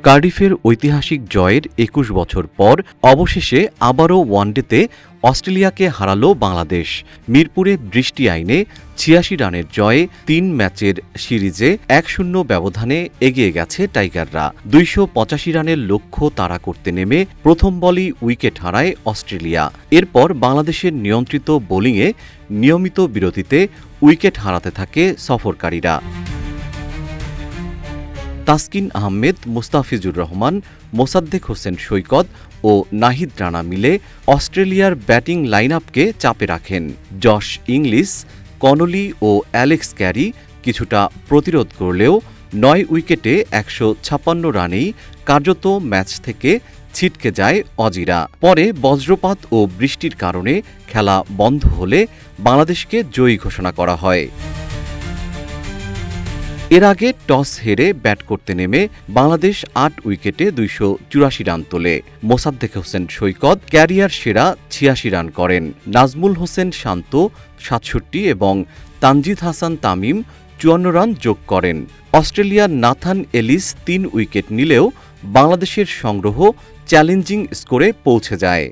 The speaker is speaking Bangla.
কার্ডিফের ঐতিহাসিক জয়ের ২১ বছর পর অবশেষে আবারও ওয়ানডেতে অস্ট্রেলিয়াকে হারাল বাংলাদেশ। মিরপুরে বৃষ্টি আইনে ৮৬ রানের জয়ে ৩ ম্যাচের সিরিজে ১-০ ব্যবধানে এগিয়ে গেছে টাইগাররা। ২৮৫ রানের লক্ষ্য তাড়া করতে নেমে প্রথম বলেই উইকেট হারায় অস্ট্রেলিয়া। এরপর বাংলাদেশের নিয়ন্ত্রিত বোলিংয়ে নিয়মিত বিরতিতে উইকেট হারাতে থাকে সফরকারীরা। তাসকিন আহমেদ, মুস্তাফিজুর রহমান, মোসাদ্দেক হোসেন সৈকত ও নাহিদ রানা মিলে অস্ট্রেলিয়ার ব্যাটিং লাইনআপকে চাপে রাখেন। জশ ইংলিশ, কনলি ও অ্যালেক্স ক্যারি কিছুটা প্রতিরোধ করলেও ৯ উইকেটে ১৫৬ রানেই কার্যত ম্যাচ থেকে ছিটকে যায় অজিরা। পরে বজ্রপাত ও বৃষ্টির কারণে খেলা বন্ধ হলে বাংলাদেশকে জয়ী ঘোষণা করা হয়। এর আগে টস হেরে ব্যাট করতে নেমে বাংলাদেশ ৮ উইকেটে ২৮৪ রান তোলে। মোসাদ্দেক হোসেন সৈকত ক্যারিয়ার সেরা ৮৬ রান করেন। নাজমুল হোসেন শান্ত ৬৭ এবং তানজিদ হাসান তামিম ৫৪ রান যোগ করেন। অস্ট্রেলিয়ার নাথান এলিস ৩ উইকেট নিলেও বাংলাদেশের সংগ্রহ চ্যালেঞ্জিং স্কোরে পৌঁছে যায়।